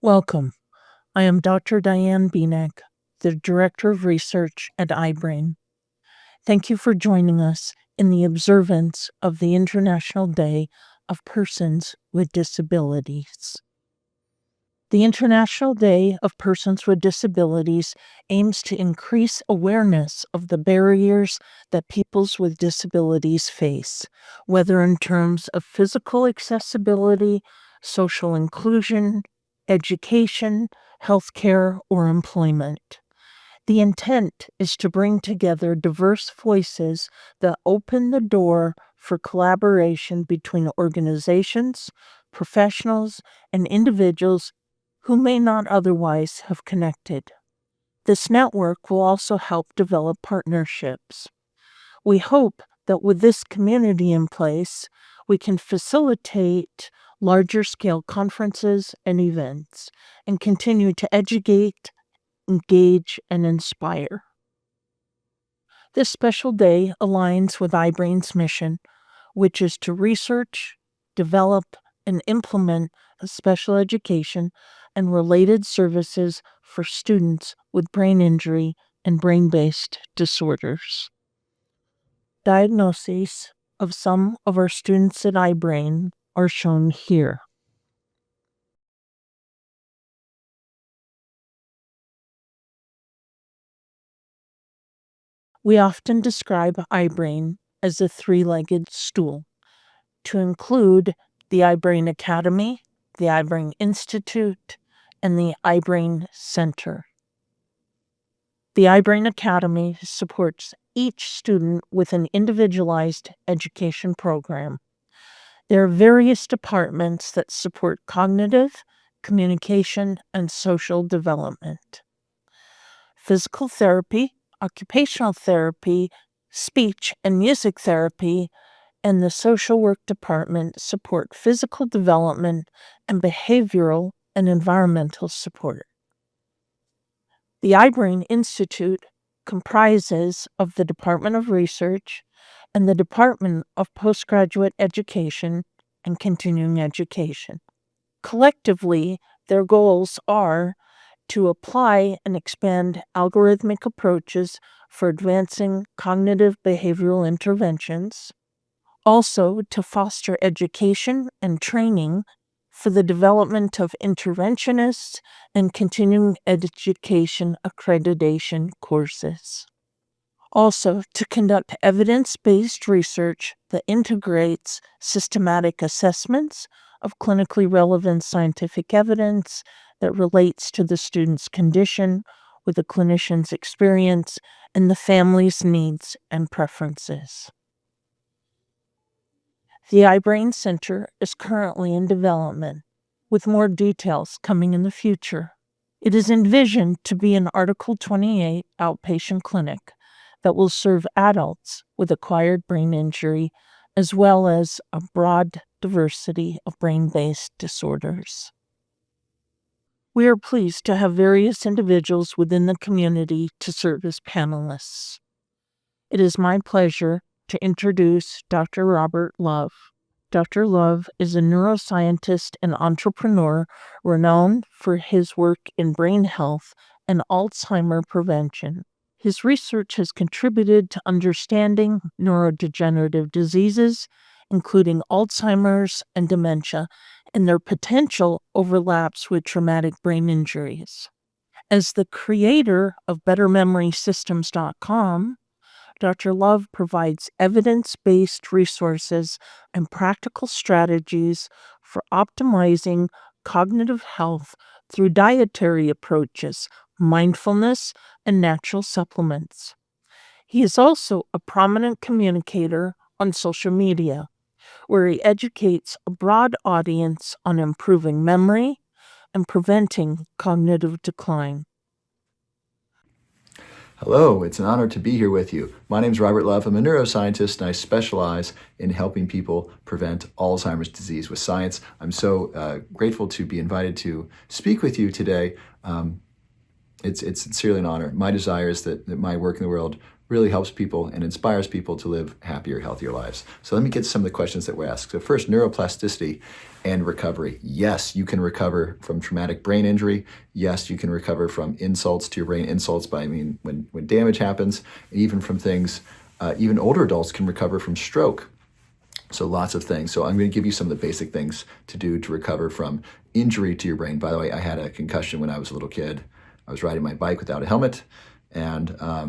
Welcome. I am Dr. Diane Bienek, the Director of Research at iBRAIN. Thank you for joining us in the observance of the International Day of Persons with Disabilities. The International Day of Persons with Disabilities aims to increase awareness of the barriers that peoples with disabilities face, whether in terms of physical accessibility, social inclusion, education, healthcare, or employment. The intent is to bring together diverse voices that open the door for collaboration between organizations, professionals, and individuals who may not otherwise have connected. This network will also help develop partnerships. We hope that with this community in place, we can facilitate larger scale conferences and events and continue to educate, engage, and inspire. This special day aligns with iBRAIN's mission, which is to research, develop, and implement special education and related services for students with brain injury and brain-based disorders. Diagnoses of some of our students at iBRAIN are shown here. We often describe iBRAIN as a three-legged stool, to include the iBRAIN Academy, the iBRAIN Institute, and the iBRAIN Center. The iBRAIN Academy supports each student with an individualized education program. There are various departments that support cognitive, communication, and social development. Physical therapy, occupational therapy, speech and music therapy, and the social work department support physical development and behavioral and environmental support. The iBRAIN Institute comprises of the Department of Research and the Department of Postgraduate Education and Continuing Education. Collectively, their goals are to apply and expand algorithmic approaches for advancing cognitive behavioral interventions, also to foster education and training for the development of interventionists and continuing education accreditation courses. Also, to conduct evidence-based research that integrates systematic assessments of clinically relevant scientific evidence that relates to the student's condition with the clinician's experience and the family's needs and preferences. The iBRAIN Center is currently in development, with more details coming in the future. It is envisioned to be an Article 28 outpatient clinic that will serve adults with acquired brain injury, as well as a broad diversity of brain-based disorders. We are pleased to have various individuals within the community to serve as panelists. It is my pleasure to introduce Dr. Robert Love. Dr. Love is a neuroscientist and entrepreneur renowned for his work in brain health and Alzheimer prevention. His research has contributed to understanding neurodegenerative diseases, including Alzheimer's and dementia, and their potential overlaps with traumatic brain injuries. As the creator of BetterMemorySystems.com, Dr. Love provides evidence-based resources and practical strategies for optimizing cognitive health through dietary approaches, mindfulness, and natural supplements. He is also a prominent communicator on social media, where he educates a broad audience on improving memory and preventing cognitive decline. Hello, it's an honor to be here with you. My name is Robert Love. I'm a neuroscientist and I specialize in helping people prevent Alzheimer's disease with science. I'm so grateful to be invited to speak with you today. It's sincerely an honor. My desire is that my work in the world really helps people and inspires people to live happier, healthier lives. So let me get to some of the questions that were asked. So first, neuroplasticity and recovery. Yes, you can recover from traumatic brain injury. Yes, you can recover from insults to your brain. Insults by, I mean, when damage happens, and even from things, even older adults can recover from stroke. So lots of things. So I'm going to give you some of the basic things to do to recover from injury to your brain. By the way, I had a concussion when I was a little kid. I was riding my bike without a helmet, and I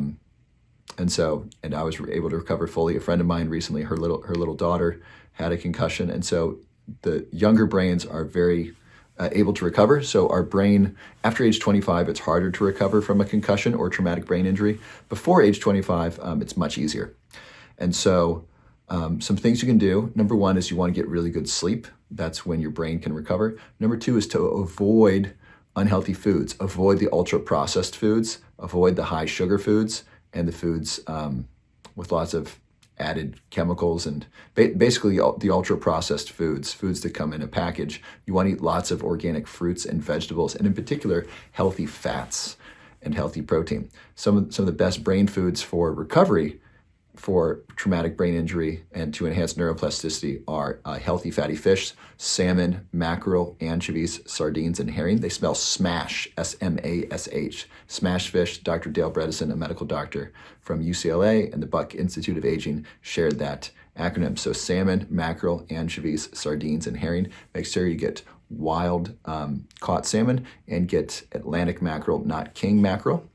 was able to recover fully. A friend of mine recently, her little daughter had a concussion, and so the younger brains are very able to recover. So our brain, after age 25, it's harder to recover from a concussion or traumatic brain injury. Before age 25, it's much easier. And so some things you can do. Number one is you want to get really good sleep. That's when your brain can recover. Number two is to avoid unhealthy foods. Avoid the ultra-processed foods. Avoid the high sugar foods and the foods with lots of added chemicals and basically the ultra-processed foods that come in a package. You want to eat lots of organic fruits and vegetables, and in particular, healthy fats and healthy protein. Some of the best brain foods for recovery for traumatic brain injury and to enhance neuroplasticity are healthy fatty fish, salmon, mackerel, anchovies, sardines, and herring. They smell SMASH, S-M-A-S-H. SMASH fish. Dr. Dale Bredesen, a medical doctor from UCLA and the Buck Institute of Aging, shared that acronym. So salmon, mackerel, anchovies, sardines, and herring. Make sure you get wild caught salmon and get Atlantic mackerel, not king mackerel.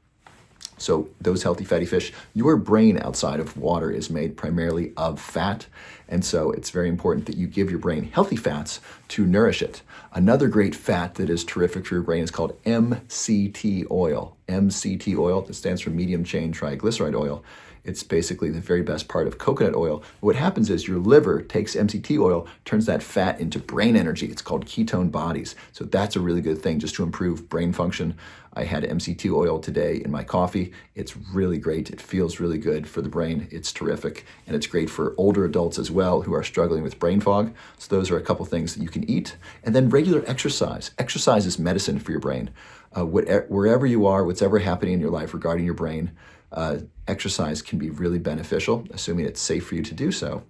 So those healthy fatty fish. Your brain outside of water is made primarily of fat, and so it's very important that you give your brain healthy fats to nourish it. Another great fat that is terrific for your brain is called MCT oil. MCT oil, that stands for medium chain triglyceride oil. It's basically the very best part of coconut oil. What happens is your liver takes MCT oil, turns that fat into brain energy. It's called ketone bodies. So that's a really good thing just to improve brain function. I had MCT oil today in my coffee. It's really great. It feels really good for the brain. It's terrific. And it's great for older adults as well who are struggling with brain fog. So those are a couple things that you can eat. And then regular exercise. Exercise is medicine for your brain. Wherever you are, whatever happening in your life regarding your brain, exercise can be really beneficial, assuming it's safe for you to do so.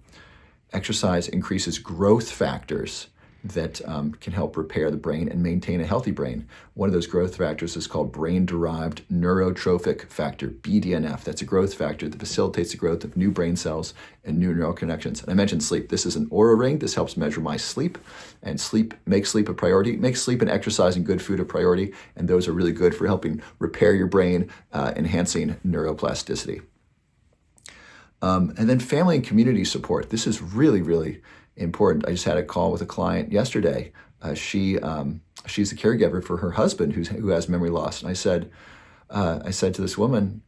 Exercise increases growth factors that can help repair the brain and maintain a healthy brain. One of those growth factors is called brain-derived neurotrophic factor, BDNF. That's a growth factor that facilitates the growth of new brain cells and new neural connections. And I mentioned sleep. This is an Oura ring. This helps measure my sleep, and makes sleep a priority. Makes sleep and exercise and good food a priority, and those are really good for helping repair your brain, enhancing neuroplasticity. And then family and community support. This is really, really important. I just had a call with a client yesterday. She's a caregiver for her husband who has memory loss. And I said to this woman,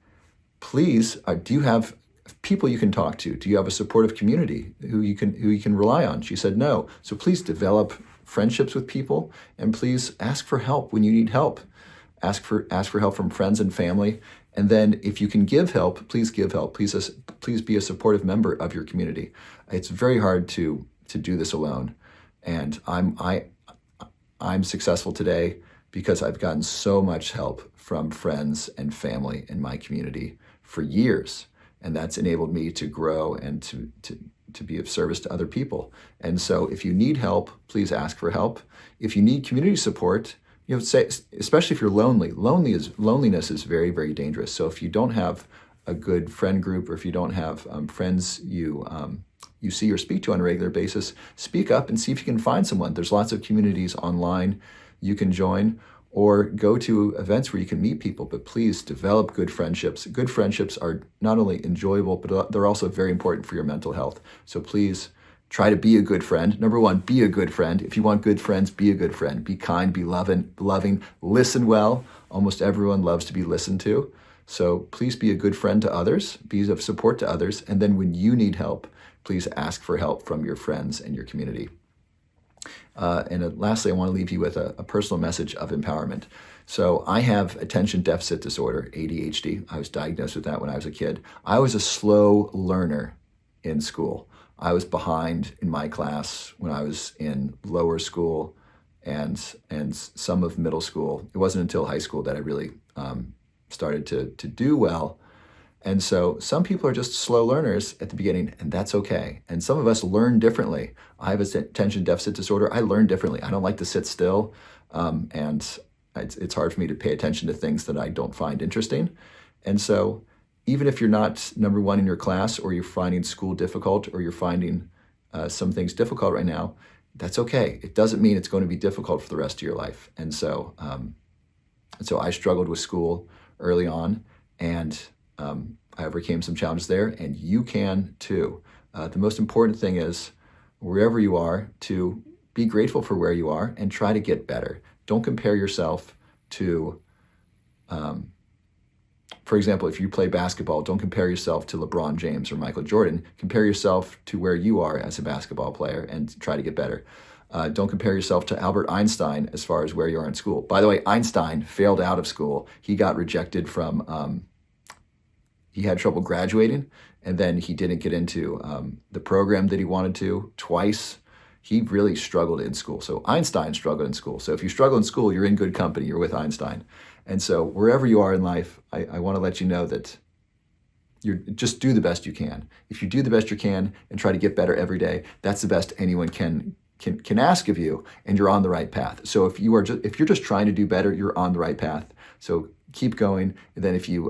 please, do you have people you can talk to? Do you have a supportive community who you can rely on? She said no. So please develop friendships with people, and please ask for help when you need help. Ask for help from friends and family. And then if you can give help, please give help. Please be a supportive member of your community. It's very hard to do this alone. And I'm successful today because I've gotten so much help from friends and family in my community for years. And that's enabled me to grow and to be of service to other people. And so if you need help, please ask for help. If you need community support, especially if you're lonely, loneliness is very, very dangerous. So if you don't have a good friend group, or if you don't have friends you see or speak to on a regular basis, speak up and see if you can find someone. There's lots of communities online you can join, or go to events where you can meet people, but please develop good friendships. Good friendships are not only enjoyable, but they're also very important for your mental health. So please try to be a good friend. Number one, be a good friend. If you want good friends, be a good friend. Be kind, be loving, listen well. Almost everyone loves to be listened to. So please be a good friend to others, be of support to others, and then when you need help, please ask for help from your friends and your community. Lastly, I want to leave you with a personal message of empowerment. So I have attention deficit disorder, ADHD. I was diagnosed with that when I was a kid. I was a slow learner in school. I was behind in my class when I was in lower school and some of middle school. It wasn't until high school that I really started to do well. And so some people are just slow learners at the beginning, and that's okay. And some of us learn differently. I have attention deficit disorder. I learn differently. I don't like to sit still, and it's hard for me to pay attention to things that I don't find interesting. And so even if you're not number one in your class, or you're finding school difficult, or you're finding some things difficult right now, that's okay. It doesn't mean it's going to be difficult for the rest of your life. And so I struggled with school early on, and I overcame some challenges there, and you can too. The most important thing is, wherever you are, to be grateful for where you are and try to get better. Don't compare yourself to, for example, if you play basketball, don't compare yourself to LeBron James or Michael Jordan. Compare yourself to where you are as a basketball player and try to get better. Don't compare yourself to Albert Einstein as far as where you are in school. By the way, Einstein failed out of school. He got rejected from, he had trouble graduating, and then he didn't get into the program that he wanted to twice. He really struggled in school. So Einstein struggled in school. So if you struggle in school, you're in good company. You're with Einstein. And so wherever you are in life, I want to let you know that you just do the best you can. If you do the best you can and try to get better every day, that's the best anyone can ask of you, and you're on the right path. So if you're just trying to do better, you're on the right path. So keep going. And then if you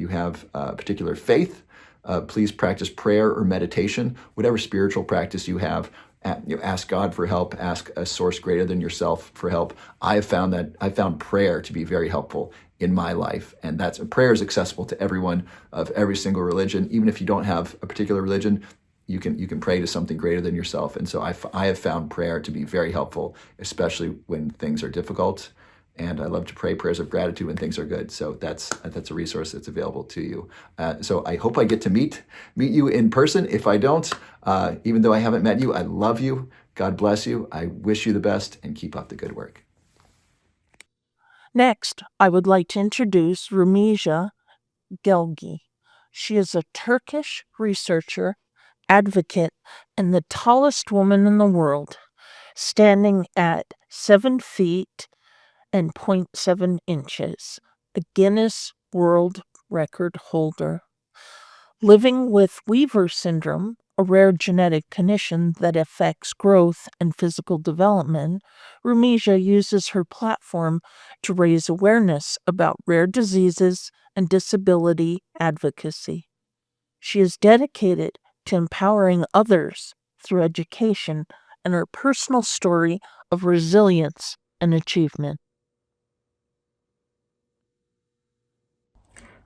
have a particular faith, please practice prayer or meditation, whatever spiritual practice you have. Ask God for help. Ask a source greater than yourself for help. I found prayer to be very helpful in my life, and prayer is accessible to everyone of every single religion. Even if you don't have a particular religion, you can pray to something greater than yourself. And so I have found prayer to be very helpful, especially when things are difficult. And I love to pray prayers of gratitude when things are good. So that's a resource that's available to you. So I hope I get to meet you in person. If I don't, even though I haven't met you, I love you. God bless you. I wish you the best, and keep up the good work. Next, I would like to introduce Rumeysa Gelgi. She is a Turkish researcher, advocate, and the tallest woman in the world, standing at 7 feet and 0.7 inches, a Guinness World Record holder. Living with Weaver syndrome, a rare genetic condition that affects growth and physical development, Rumeysa uses her platform to raise awareness about rare diseases and disability advocacy. She is dedicated to empowering others through education and her personal story of resilience and achievement.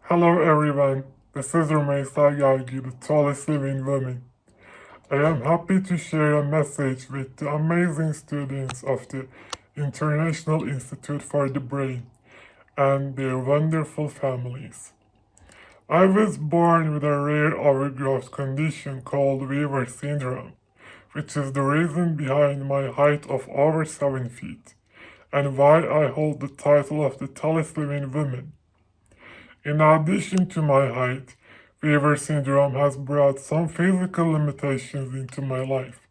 Hello everyone, this is Rumeysa Gelgi, the tallest living woman. I am happy to share a message with the amazing students of the International Institute for the Brain and their wonderful families. I was born with a rare overgrowth condition called Weaver syndrome, which is the reason behind my height of over 7 feet, and why I hold the title of the tallest living woman. In addition to my height, Weaver syndrome has brought some physical limitations into my life.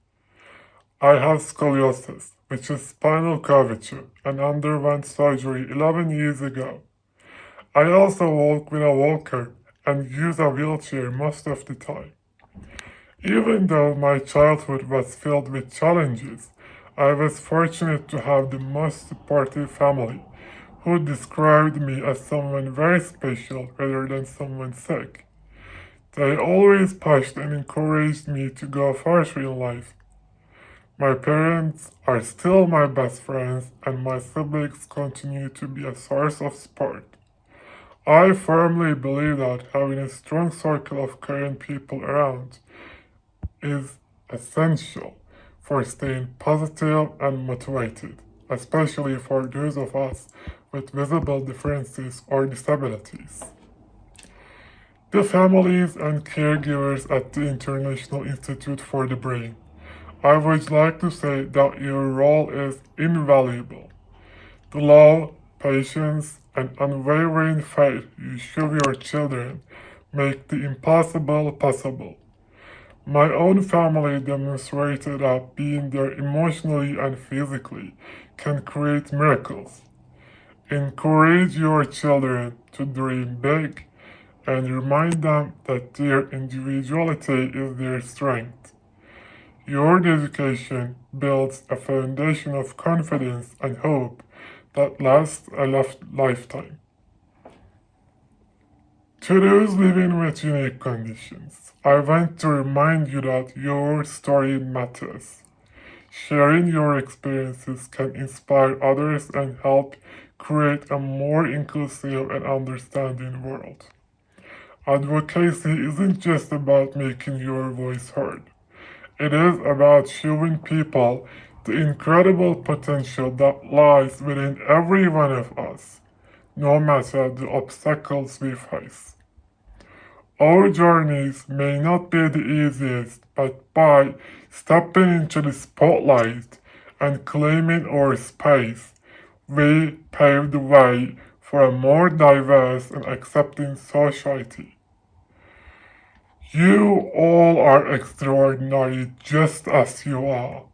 I have scoliosis, which is spinal curvature, and underwent surgery 11 years ago. I also walk with a walker and use a wheelchair most of the time. Even though my childhood was filled with challenges, I was fortunate to have the most supportive family who described me as someone very special rather than someone sick. They always pushed and encouraged me to go further in life. My parents are still my best friends, and my siblings continue to be a source of support. I firmly believe that having a strong circle of caring people around is essential for staying positive and motivated, especially for those of us with visible differences or disabilities. The families and caregivers at the International Institute for the Brain, I would like to say that your role is invaluable. The love, patience, and unwavering faith you show your children make the impossible possible. My own family demonstrated that being there emotionally and physically can create miracles. Encourage your children to dream big and remind them that their individuality is their strength. Your dedication builds a foundation of confidence and hope that lasts a lifetime. To those living with unique conditions, I want to remind you that your story matters. Sharing your experiences can inspire others and help create a more inclusive and understanding world. Advocacy isn't just about making your voice heard. It is about showing people the incredible potential that lies within every one of us, no matter the obstacles we face. Our journeys may not be the easiest, but by stepping into the spotlight and claiming our space, we pave the way for a more diverse and accepting society. You all are extraordinary just as you are.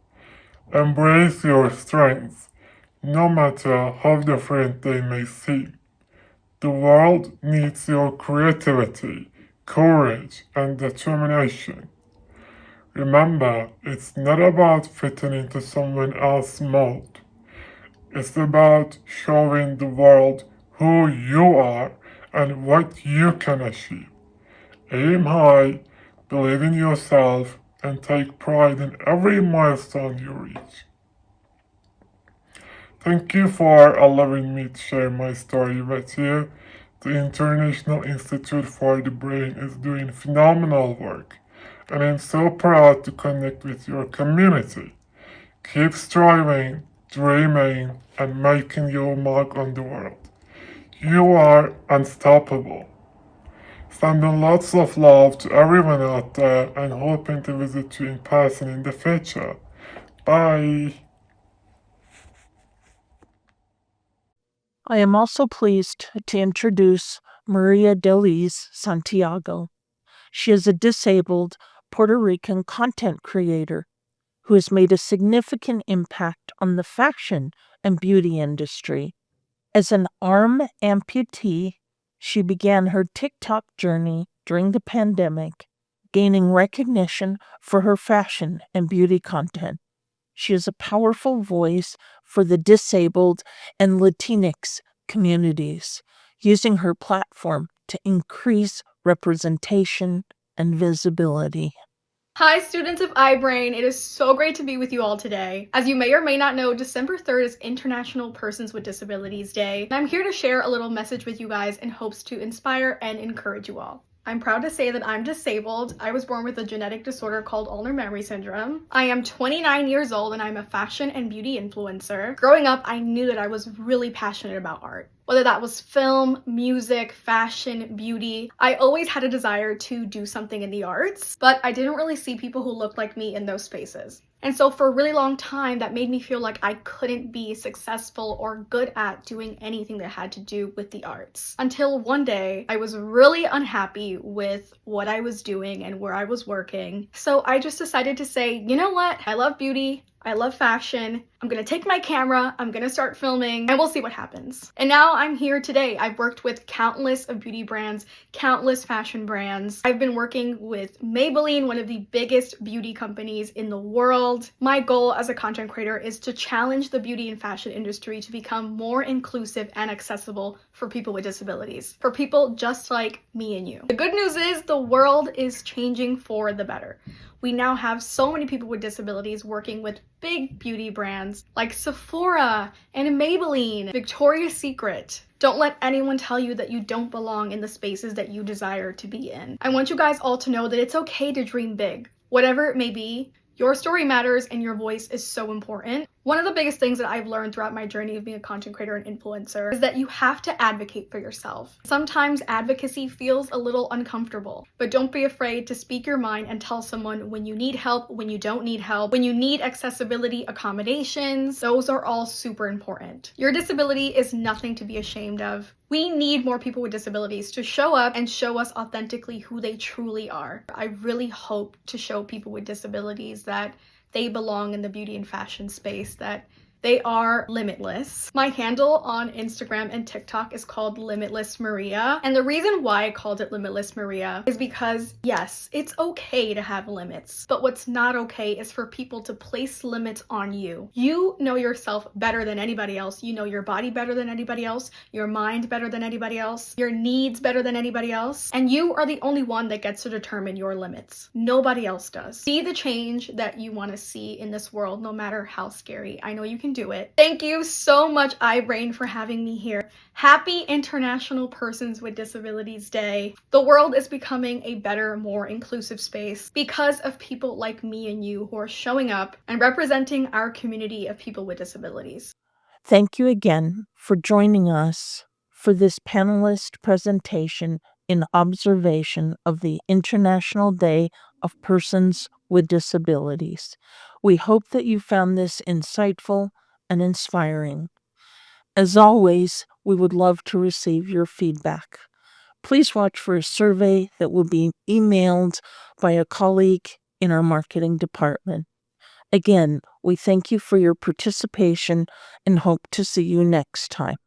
Embrace your strengths, no matter how different they may seem. The world needs your creativity, courage, and determination. Remember, it's not about fitting into someone else's mold. It's about showing the world who you are and what you can achieve. Aim high, believe in yourself, and take pride in every milestone you reach. Thank you for allowing me to share my story with you. The International Institute for the Brain is doing phenomenal work, and I'm so proud to connect with your community. Keep striving, dreaming, and making your mark on the world. You are unstoppable. Sending lots of love to everyone out there and hoping to visit you in person in the future. Bye. I am also pleased to introduce Mariadeliz Santiago. She is a disabled Puerto Rican content creator who has made a significant impact on the fashion and beauty industry. As an arm amputee, she began her TikTok journey during the pandemic, gaining recognition for her fashion and beauty content. She is a powerful voice for the disabled and Latinx communities, using her platform to increase representation and visibility. Hi, students of iBRAIN. It is so great to be with you all today. As you may or may not know, December 3rd is International Persons with Disabilities Day, and I'm here to share a little message with you guys in hopes to inspire and encourage you all. I'm proud to say that I'm disabled. I was born with a genetic disorder called ulnar memory syndrome. I am 29 years old and I'm a fashion and beauty influencer. Growing up, I knew that I was really passionate about art. Whether that was film, music, fashion, beauty, I always had a desire to do something in the arts, but I didn't really see people who looked like me in those spaces. And so for a really long time, that made me feel like I couldn't be successful or good at doing anything that had to do with the arts. Until one day, I was really unhappy with what I was doing and where I was working. So I just decided to say, you know what? I love beauty. I love fashion. I'm gonna take my camera, I'm gonna start filming, and we'll see what happens. And now I'm here today. I've worked with countless of beauty brands, countless fashion brands. I've been working with Maybelline, one of the biggest beauty companies in the world. My goal as a content creator is to challenge the beauty and fashion industry to become more inclusive and accessible for people with disabilities, for people just like me and you. The good news is the world is changing for the better. We now have so many people with disabilities working with big beauty brands like Sephora and Maybelline, Victoria's Secret. Don't let anyone tell you that you don't belong in the spaces that you desire to be in. I want you guys all to know that it's okay to dream big. Whatever it may be, your story matters and your voice is so important. One of the biggest things that I've learned throughout my journey of being a content creator and influencer is that you have to advocate for yourself. Sometimes advocacy feels a little uncomfortable, but don't be afraid to speak your mind and tell someone when you need help, when you don't need help, when you need accessibility accommodations. Those are all super important. Your disability is nothing to be ashamed of. We need more people with disabilities to show up and show us authentically who they truly are. I really hope to show people with disabilities that they belong in the beauty and fashion space, that They are limitless. My handle on Instagram and TikTok is called Limitless Maria. And the reason why I called it Limitless Maria is because, yes, it's okay to have limits, but what's not okay is for people to place limits on you. You know yourself better than anybody else. You know your body better than anybody else, your mind better than anybody else, your needs better than anybody else, and you are the only one that gets to determine your limits. Nobody else does. Be the change that you want to see in this world, no matter how scary. I know you can do it. Thank you so much, iBRAIN, for having me here. Happy International Persons with Disabilities Day. The world is becoming a better, more inclusive space because of people like me and you who are showing up and representing our community of people with disabilities. Thank you again for joining us for this panelist presentation in observation of the International Day of Persons with Disabilities. We hope that you found this insightful and inspiring. As always, we would love to receive your feedback. Please watch for a survey that will be emailed by a colleague in our marketing department. Again, we thank you for your participation and hope to see you next time.